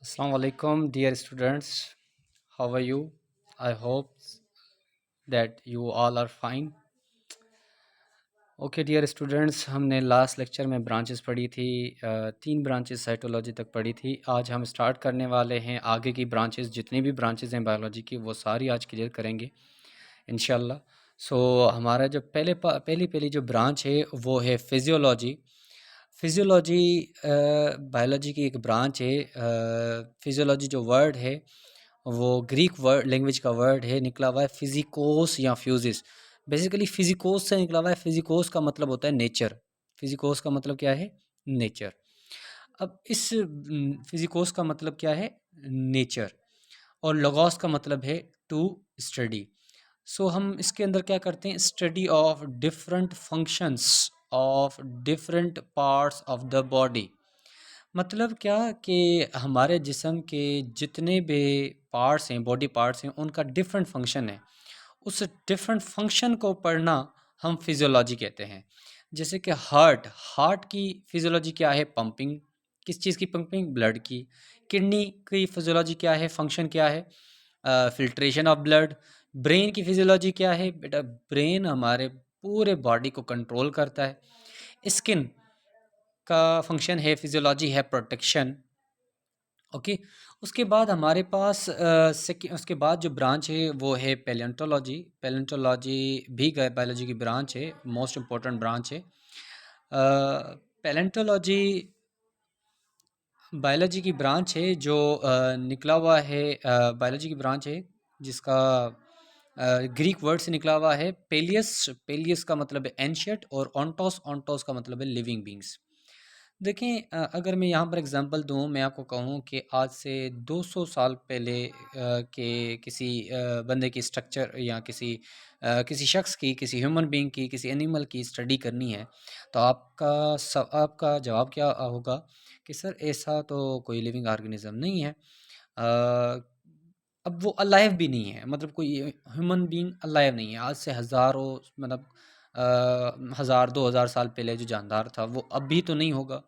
Assalamu alaikum, dear students. How are you? I hope that you all are fine. Okay dear students, हमने last lecture में branches पढ़ी थी। तीन branches cytology तक पढ़ी थी। आज हम स्टार्ट करने वाले हैं आगे की ब्रांचेस। जितनी भी ब्रांचेस हैं बायोलॉजी की वो सारी आज क्लियर करेंगे इंशाल्लाह। सो हमारा जो पहली पहली जो ब्रांच है वो है फिजियोलॉजी। फिजियोलॉजी बायोलॉजी की एक ब्रांच है। फिजियोलॉजी जो वर्ड है वो ग्रीक वर्ड लैंग्वेज का वर्ड है, निकला हुआ है फिजिकोस या फ्यूजिस। बेसिकली फिजिकोस से निकला हुआ है। फिजिकोस का मतलब होता है नेचर। फिजिकोस का मतलब क्या है? नेचर। अब इस फिजिकोस का मतलब क्या है? नेचर। और लोगोस का मतलब है टू स्टडी। सो हम इसके अंदर क्या करते हैं? Study of different functions of different parts of the body. मतलब क्या कि हमारे जिस्म के जितने भी पार्ट्स हैं, बॉडी पार्ट्स हैं, उनका डिफरेंट फंक्शन है। उस डिफरेंट फंक्शन को पढ़ना हम फिजियोलॉजी कहते हैं। जैसे कि हार्ट हार्ट की फिजियोलॉजी क्या है? पंपिंग। किस चीज़ की पंपिंग? ब्लड की। किडनी की फिजियोलॉजी क्या है? फंक्शन क्या है? Filtration of blood. ब्रेन की फिजियोलॉजी क्या है? बेटा, ब्रेन हमारे पूरे बॉडी को कंट्रोल करता है। स्किन का फंक्शन है, फिजियोलॉजी है प्रोटेक्शन। ओके। उसके बाद हमारे पास उसके बाद जो ब्रांच है वो है पैलेंटोलॉजी। पैलेंटोलॉजी भी बायोलॉजी की ब्रांच है, मोस्ट इम्पोर्टेंट ब्रांच है। पैलेंटोलॉजी बायोलॉजी की ब्रांच है जो निकला हुआ है। बायोलॉजी की ब्रांच है जिसका ग्रीक वर्ड से निकला हुआ है पेलियस। पेलियस का मतलब है एंशियंट, और ऑन्टोस ऑन्टोस का मतलब है लिविंग बींग्स। देखें, अगर मैं यहाँ पर एग्जांपल दूँ, मैं आपको कहूँ कि आज से 200 साल पहले के किसी बंदे की स्ट्रक्चर या किसी शख्स की, किसी ह्यूमन बीइंग की, किसी एनिमल की स्टडी करनी है, तो आपका जवाब क्या होगा कि सर ऐसा तो कोई लिविंग ऑर्गेनिज्म नहीं है। अब वो अलाइव भी नहीं है, मतलब कोई ह्यूमन बीइंग अलाइव नहीं है। आज से हज़ारों, मतलब 1000-2000 साल पहले जो जानदार था वो अब भी तो नहीं होगा।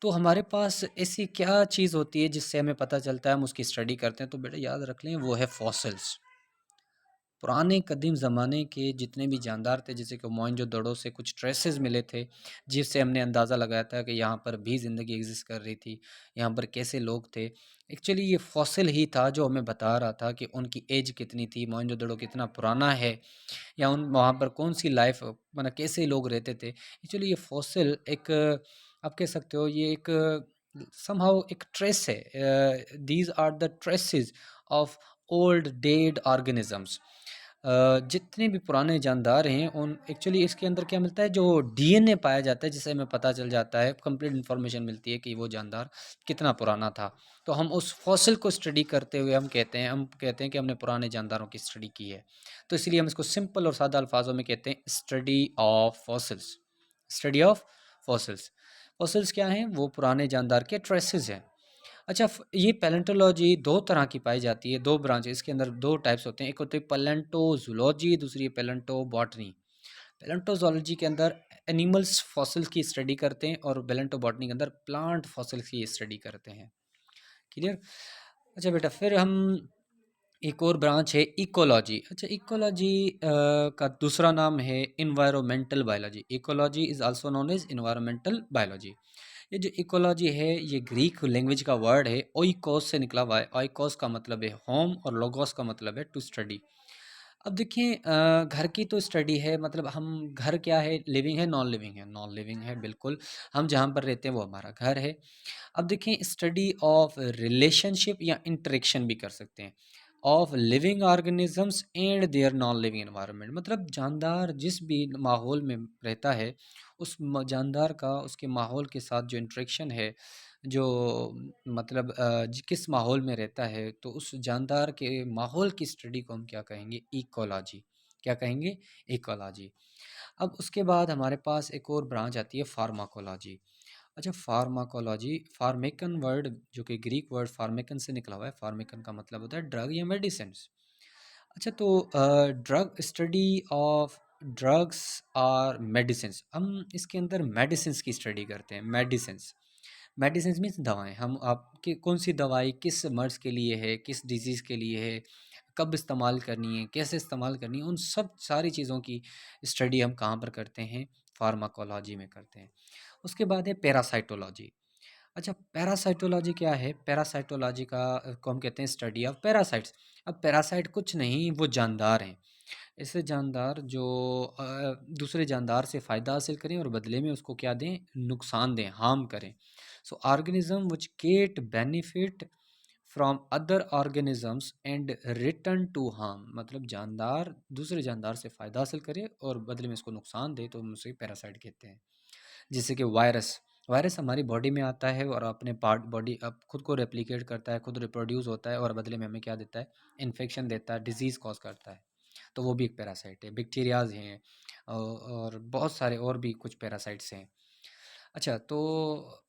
तो हमारे पास ऐसी क्या चीज़ होती है जिससे हमें पता चलता है, हम उसकी स्टडी करते हैं? तो बेटा याद रख लें, वो है फॉसिल्स। पुराने कदीम ज़माने के जितने भी जानदार थे, जैसे कि मोहनजोदड़ो से कुछ ट्रेसेस मिले थे, जिससे हमने अंदाज़ा लगाया था कि यहाँ पर भी ज़िंदगी एग्जिस्ट कर रही थी, यहाँ पर कैसे लोग थे। एक्चुअली ये फॉसिल ही था जो हमें बता रहा था कि उनकी एज कितनी थी, मोहनजोदड़ो कितना पुराना है, या उन वहाँ पर कौन सी लाइफ, मतलब कैसे लोग रहते थे। एक्चुअली ये फॉसिल एक, आप कह सकते हो, ये एक समहाउ एक ट्रेस है। These are the traces of old dead organisms. जितने भी पुराने जानदार हैं उन, एक्चुअली इसके अंदर क्या मिलता है, जो डीएनए पाया जाता है, जिससे हमें पता चल जाता है, कंप्लीट इन्फॉर्मेशन मिलती है कि वो जानदार कितना पुराना था। तो हम उस फॉसिल को स्टडी करते हुए हम कहते हैं कि हमने पुराने जानदारों की स्टडी की है। तो इसलिए हम इसको सिंपल और सादा अल्फाजों में कहते हैं study of fossils. Study of fossils. Fossils क्या हैं? वो पुराने जानदार के ट्रेसेस हैं। अच्छा, ये पैलेंटोलॉजी दो तरह की पाई जाती है, दो ब्रांच, इसके अंदर दो टाइप्स होते हैं। एक होती है पैलेंटोजूलॉजी, दूसरी है पैलेंटोबॉटनी। पैलेंटोजोलॉजी के अंदर एनिमल्स फॉसिल्स की स्टडी करते हैं, और पैलेंटोबॉटनी के अंदर प्लांट फॉसिल्स की स्टडी करते हैं। क्लियर? अच्छा बेटा, फिर हम एक और ब्रांच है इकोलॉजी। अच्छा, इकोलॉजी का दूसरा नाम है environmental biology. Ecology is also known as environmental biology. ये जो इकोलॉजी है ये ग्रीक लैंग्वेज का वर्ड है, ओइकोस से निकला हुआ है। ओइकोस का मतलब है होम, और लोगोस का मतलब है टू स्टडी। अब देखिए, घर की तो स्टडी है, मतलब हम, घर क्या है? लिविंग है, नॉन लिविंग है? नॉन लिविंग है, बिल्कुल। हम जहाँ पर रहते हैं वो हमारा घर है। अब देखें, स्टडी ऑफ रिलेशनशिप या इंटरेक्शन भी कर सकते हैं of living organisms and their non living environment. मतलब जानदार जिस भी माहौल में रहता है, उस जानदार का उसके माहौल के साथ जो इंटरेक्शन है, जो मतलब किस माहौल में रहता है, तो उस जानदार के माहौल की स्टडी को हम क्या कहेंगे? इकोलॉजी। क्या कहेंगे? इकोलॉजी। अब उसके बाद हमारे पास एक और ब्रांच आती है फार्माकोलॉजी। अच्छा, फार्माकोलॉजी, फार्मेकन वर्ड जो कि ग्रीक वर्ड फार्मेकन से निकला हुआ है। फार्मेकन का मतलब होता है ड्रग या मेडिसिन। अच्छा, तो ड्रग स्टडी ऑफ ड्रग्स और मेडिसिन, हम इसके अंदर मेडिसिन की स्टडी करते हैं। मेडिसिन, मेडिसिन्स मीन्स दवाएँ, हम आपकी कौन-सी दवाई किस मर्ज़ के लिए है, किस डिज़ीज़ के लिए है, कब इस्तेमाल करनी है, कैसे इस्तेमाल करनी है, उन सब सारी चीज़ों की स्टडी हम कहाँ पर करते हैं? फार्माकोलॉजी में करते हैं। उसके बाद है पैरासाइटोलॉजी। अच्छा, पैरासाइटोलॉजी क्या है? पैरासाइटोलॉजी को हम कहते हैं स्टडी ऑफ पैरासाइट्स। अब पैरासाइट कुछ नहीं, वो जानदार हैं। ऐसे जानदार जो दूसरे जानदार से फ़ायदा हासिल करें और बदले में उसको क्या दें? नुकसान दें, हार्म करें। So organism which get benefit from other organisms and return to harm, मतलब जानदार दूसरे जानदार से फ़ायदा हासिल करे और बदले में इसको नुकसान दे, तो हम उसे पैरासाइट कहते हैं। जैसे कि वायरस, वायरस हमारी बॉडी में आता है और अपने पार्ट बॉडी अब खुद को रेप्लिकेट करता है, खुद रिप्रोड्यूस होता है और बदले में हमें क्या देता है? इन्फेक्शन देता है, डिजीज़ कॉज करता है। तो वो भी एक पैरासाइट है। बैक्टीरियाज हैं और बहुत सारे और भी कुछ पैरासाइट्स हैं। अच्छा, तो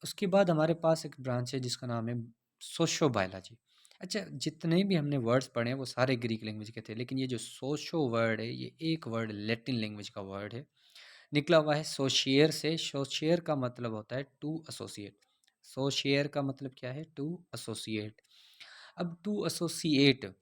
उसके बाद हमारे पास एक ब्रांच है जिसका नाम है सोशियोबायोलॉजी। अच्छा, जितने भी हमने वर्ड्स पढ़े हैं वो सारे ग्रीक लैंग्वेज के थे, लेकिन ये जो सोशो वर्ड है, ये एक वर्ड लैटिन लैंग्वेज का वर्ड है, निकला हुआ है सोशियर से। सोशियर का मतलब होता है टू एसोसिएट। सोशियर का मतलब क्या है? To associate. अब टू एसोसिएट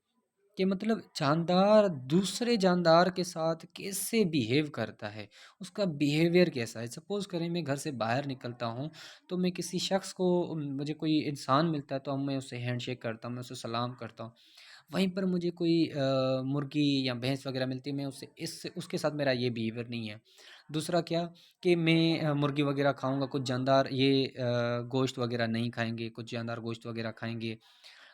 कि मतलब जानदार दूसरे जानदार के साथ कैसे बिहेव करता है, उसका बिहेवियर कैसा है। सपोज़ करें मैं घर से बाहर निकलता हूँ, तो मैं किसी शख्स को मुझे कोई इंसान मिलता है तो मैं उससे हैंडशेक करता हूँ, मैं उससे सलाम करता हूँ। वहीं पर मुझे कोई मुर्गी या भैंस वगैरह मिलती है, मैं उससे इस उसके साथ मेरा ये बिहेवियर नहीं है। दूसरा क्या कि मैं मुर्गी वगैरह खाऊँगा, कुछ जानदार ये गोश्त वगैरह नहीं खाएँगे, कुछ जानदार गोश्त वगैरह खाएँगे।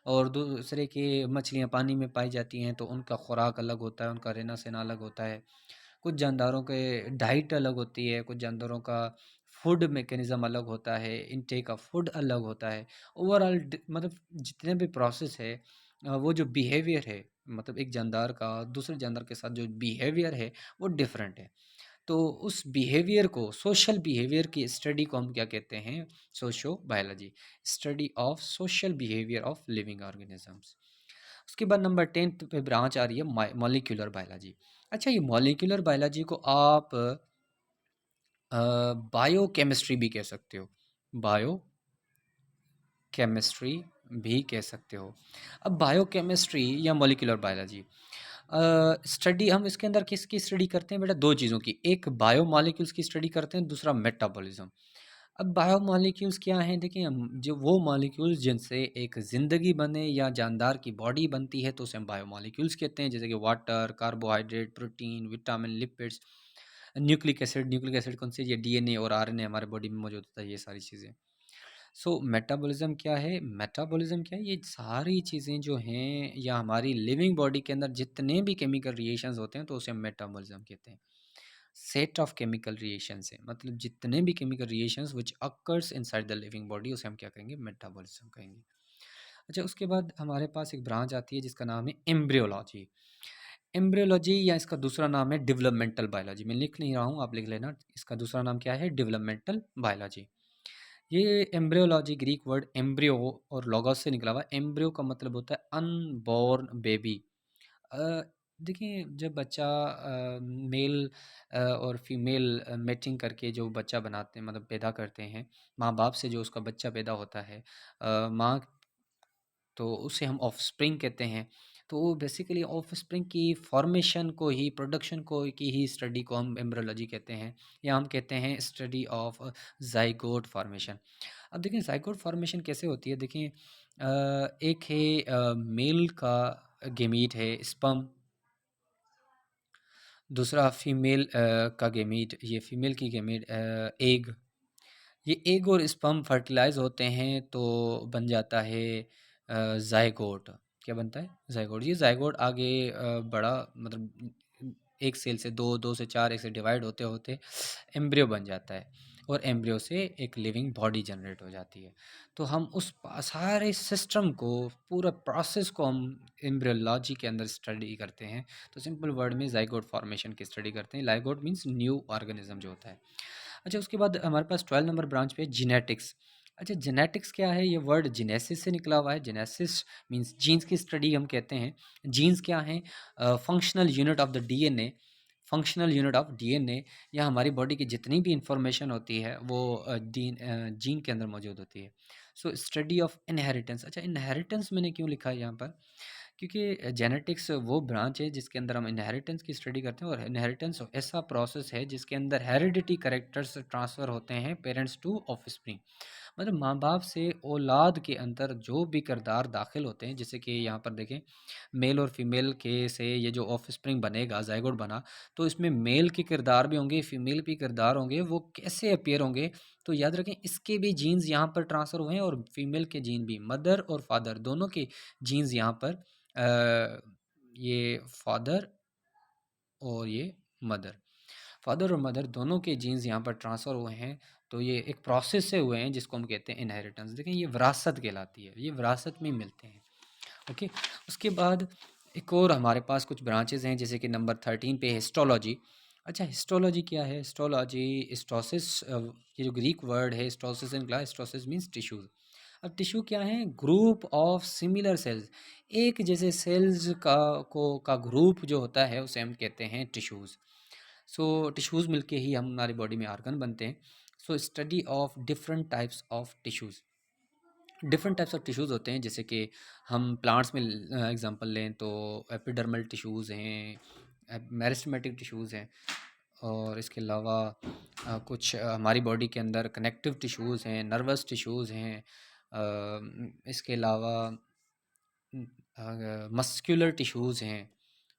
और दूसरे की मछलियाँ पानी में पाई जाती हैं तो उनका खुराक अलग होता है, उनका रहना-सहना अलग होता है। कुछ जानदारों के डाइट अलग होती है, कुछ जानदारों का फूड मैकेनिज़्म अलग होता है, इनटेक ऑफ फूड अलग होता है। ओवरऑल मतलब जितने भी प्रोसेस है वो जो बिहेवियर है, मतलब एक जानदार का दूसरे जानदार के साथ जो बिहेवियर है वो डिफरेंट है। तो उस बिहेवियर को, सोशल बिहेवियर की स्टडी को हम क्या कहते हैं? Sociobiology, study of social behaviour of living organisms. उसके बाद नंबर 10th पे ब्रांच आ रही है मॉलिक्यूलर बायोलॉजी। अच्छा, ये मॉलिक्यूलर बायोलॉजी को आप बायोकेमिस्ट्री भी कह सकते हो, बायो केमिस्ट्री भी कह सकते हो। अब बायोकेमिस्ट्री या मॉलिक्यूलर बायोलॉजी स्टडी हम इसके अंदर किसकी स्टडी करते हैं बेटा? दो चीज़ों की, एक बायोमॉलिक्यूल्स की स्टडी करते हैं, दूसरा मेटाबॉलिज्म। अब बायोमॉलिक्यूल्स क्या हैं? देखिए, हम जो वो मॉलिक्यूल्स जिनसे एक ज़िंदगी बने या जानदार की बॉडी बनती है तो उसे हम बायोमॉलिक्यूल्स कहते हैं, जैसे कि water, carbohydrate, protein, vitamin, lipids, nucleic acid. Nucleic acid कौन सी? ये डीएनए और आरएनए हमारे बॉडी में मौजूद होता है, ये सारी चीज़ें। सो मेटाबॉलिज्म क्या है? मेटाबॉलिज्म क्या है? ये सारी चीज़ें जो हैं या हमारी लिविंग बॉडी के अंदर जितने भी केमिकल रिएक्शंस होते हैं तो उसे हम मेटाबॉलिज्म कहते हैं। सेट ऑफ केमिकल रिएक्शंस है, मतलब जितने भी chemical reactions which occurs inside the living body उसे हम क्या कहेंगे? मेटाबॉलिज्म कहेंगे। अच्छा, उसके बाद हमारे पास एक ब्रांच आती है जिसका नाम है एम्ब्रियोलॉजी। एम्ब्रियोलॉजी या इसका दूसरा नाम है डेवलपमेंटल बायोलॉजी। मैं लिख नहीं रहा हूँ, आप लिख लेना। इसका दूसरा नाम क्या है? Developmental biology. ये एम्ब्रियोलॉजी ग्रीक वर्ड एम्ब्रियो और लॉगोस से निकला हुआ है। एम्ब्रियो का मतलब होता है अनबॉर्न बेबी। अ, देखिए, जब बच्चा मेल और फीमेल मैचिंग करके जो बच्चा बनाते हैं, मतलब पैदा करते हैं, माँ बाप से जो उसका बच्चा पैदा होता है, माँ, तो उसे हम ऑफस्प्रिंग कहते हैं। तो वो बेसिकली ऑफस्प्रिंग की फॉर्मेशन को ही, प्रोडक्शन को की ही स्टडी को हम एम्ब्रियोलॉजी कहते हैं, या हम कहते हैं स्टडी ऑफ ज़ाइगोट फॉर्मेशन। अब देखिए ज़ाइगोट फॉर्मेशन कैसे होती है? देखिए, एक है मेल का गेमीट है स्पर्म, दूसरा फीमेल का गेमीट, ये फीमेल की गेमीट एग। ये एग और स्पर्म फर्टिलाइज होते हैं तो बन जाता है ज़ाइगोट। क्या बनता है? ज़ाइगोट। ये ज़ाइगोट आगे बड़ा, मतलब एक सेल से दो, दो से चार, एक से डिवाइड होते होते एम्ब्रियो बन जाता है और एम्ब्रियो से एक लिविंग बॉडी जनरेट हो जाती है। तो हम उस सारे सिस्टम को, पूरा प्रोसेस को हम एम्ब्रियोलॉजी के अंदर स्टडी करते हैं। तो सिंपल वर्ड में ज़ाइगोट फॉर्मेशन की स्टडी करते हैं। ज़ाइगोट मीन्स न्यू ऑर्गेनिज्म जो होता है। अच्छा, उसके बाद हमारे पास 12 नंबर ब्रांच पे जेनेटिक्स। अच्छा, जेनेटिक्स क्या है? ये वर्ड जेनेसिस से निकला हुआ है। जेनेसिस मीन्स जीन्स की स्टडी हम कहते हैं। जीन्स क्या हैं? Functional unit of the DNA functional unit of DNA, या हमारी बॉडी की जितनी भी इंफॉर्मेशन होती है वो जीन के अंदर मौजूद होती है। सो स्टडी ऑफ इनहेरिटेंस, अच्छा इनहेरिटेंस मैंने क्यों लिखा है यहाँ पर, क्योंकि जेनेटिक्स वो ब्रांच है जिसके अंदर हम इनहेरिटेंस की स्टडी करते हैं, और इनहेरिटेंस ऐसा प्रोसेस है जिसके अंदर हेरिडिटी करेक्टर्स ट्रांसफ़र होते हैं पेरेंट्स टू ऑफस्प्रिंग। मतलब माँ बाप से औलाद के अंदर जो भी किरदार दाखिल होते हैं, जैसे कि यहाँ पर देखें मेल और फीमेल के से ये जो ऑफस्प्रिंग बनेगा, ज़ायगोट बना, तो इसमें मेल के किरदार भी होंगे, फीमेल भी किरदार होंगे, वो कैसे अपीयर होंगे, तो याद रखें इसके भी जीन्स यहाँ पर ट्रांसफ़र हुए हैं, और फीमेल के जीन भी, मदर और फादर दोनों के जीन्स यहाँ पर ये फादर और ये मदर, फादर और मदर दोनों के जीन्स यहाँ पर ट्रांसफ़र हुए हैं, तो ये एक प्रोसेस से हुए हैं जिसको हम कहते हैं इनहेरिटेंस। देखें ये विरासत कहलाती है, ये विरासत में मिलते हैं। ओके, उसके बाद एक और हमारे पास कुछ ब्रांचेज़ हैं, जैसे कि नंबर 13 पे हिस्टोलॉजी। अच्छा हिस्टोलॉजी क्या है? हिस्टोलॉजी हिस्टोसिस, ये जो ग्रीक वर्ड है हिस्टोसिस इन क्लास, हिस्टोसिस मीन्स टिश्यूज़। अब टिश्यू क्या है? ग्रुप ऑफ सिमिलर सेल्स, एक जैसे सेल्स का ग्रुप जो होता है उसे हम कहते हैं टिश्यूज़। सो टिश्यूज़ मिलके ही हमारी बॉडी में ऑर्गन बनते हैं। So study of different types of tissues, different types of tissues होते हैं, जैसे कि हम प्लांट्स में एग्जांपल लें तो एपिडर्मल टिश्यूज़ हैं, मेरिस्टेमेटिक टिश्यूज़ हैं, और इसके अलावा कुछ हमारी बॉडी के अंदर कनेक्टिव टिश्यूज़ हैं, नर्वस टिश्यूज़ हैं, इसके अलावा मस्कुलर टिश्यूज़ हैं।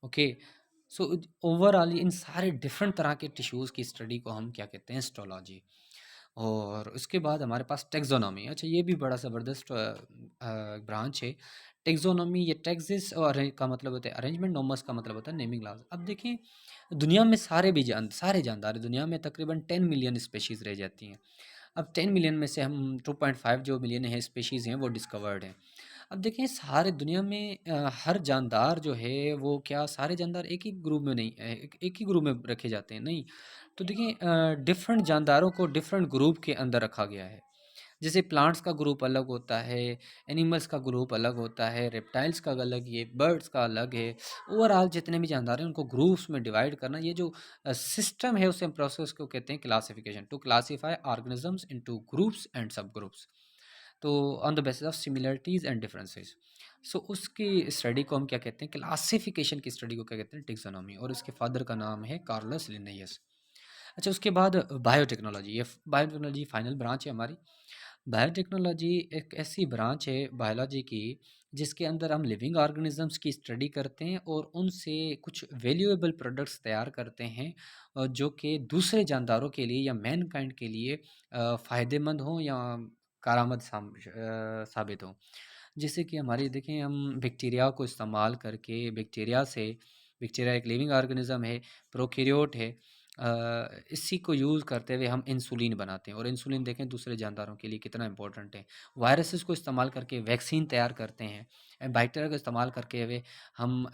ओके, सो ओवरऑल इन सारे डिफरेंट तरह के टिश्यूज़ की स्टडी को हम क्या कहते हैं? हिस्टोलॉजी। और उसके बाद हमारे पास टैक्सोनॉमी, अच्छा ये भी बड़ा ज़बरदस्त ब्रांच है। टैक्सोनॉमी, ये टैक्सिस और का मतलब होता है अरेंजमेंट, नोमस का मतलब होता है नेमिंग लाज। अब देखें दुनिया में सारे जानदार हैं, दुनिया में तकरीबन 10 मिलियन स्पेशीज़ रह जाती हैं। अब 10 मिलियन में से हम 2.5 जो मिलियन है स्पेशीज़ हैं वो डिस्कवर्ड हैं। अब देखें सारे दुनिया में हर जानदार जो है वो क्या सारे जानदार एक ही ग्रुप में नहीं, एक ही ग्रुप में रखे जाते हैं, नहीं। तो देखिए डिफरेंट जानदारों को डिफरेंट ग्रुप के अंदर रखा गया है। जैसे प्लांट्स का ग्रुप अलग होता है, एनिमल्स का ग्रुप अलग होता है, रेप्टाइल्स का अलग है, बर्ड्स का अलग है। ओवरऑल जितने भी जानदार हैं उनको ग्रुप्स में डिवाइड करना, ये जो सिस्टम है उसे प्रोसेस को कहते हैं classification, to classify organisms into groups and sub groups, तो on the basis of similarities and differences. So उसकी स्टडी को हम क्या कहते हैं? क्लासिफिकेशन की स्टडी को क्या कहते हैं? टेक्सोनॉमी, और इसके फादर का नाम है कार्लस लिन्नेयस। अच्छा उसके बाद बायोटेक्नोलॉजी, ये बायोटेक्नोलॉजी फाइनल ब्रांच है हमारी। बायोटेक्नोलॉजी एक ऐसी ब्रांच है बायोलॉजी की जिसके अंदर हम लिविंग ऑर्गेनिजम्स की स्टडी करते हैं और उनसे कुछ वैल्यूएबल प्रोडक्ट्स तैयार करते हैं, जो कि दूसरे जानदारों के लिए या मैनकाइंड के लिए फ़ायदेमंद हों या कारामद साबित हों। जैसे कि हमारी देखें हम बैक्टीरिया को इस्तेमाल करके बैक्टीरिया एक लिविंग ऑर्गेनिज्म है, प्रोकैरियोट है। इसी को यूज़ करते हुए हम इंसुलिन बनाते हैं, और इंसुलिन देखें दूसरे जानदारों के लिए कितना इंपॉर्टेंट है। वायरसेस को इस्तेमाल करके वैक्सीन तैयार करते हैं, बैक्टीरिया का इस्तेमाल करके हुए हम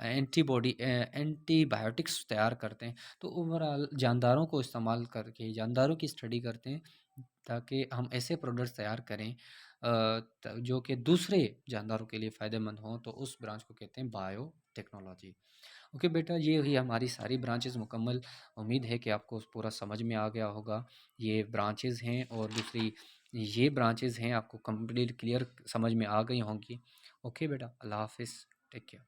एंटीबायोटिक्स तैयार करते हैं। तो ओवरऑल जानदारों को इस्तेमाल करके जानदारों की स्टडी करते हैं ताकि हम ऐसे प्रोडक्ट्स तैयार करें जो कि दूसरे जानदारों के लिए फ़ायदेमंद हों, तो उस ब्रांच को कहते हैं बायोटेक्नोलॉजी। ओके बेटा, ये हुई हमारी सारी ब्रांचेज़ मुकम्मल। उम्मीद है कि आपको पूरा समझ में आ गया होगा। ये ब्रांचेज़ हैं, और दूसरी ये ब्रांचेज़ हैं आपको कंप्लीट क्लियर समझ में आ गई होंगी। ओके बेटा, अल्लाह हाफ़िज़, टेक केयर।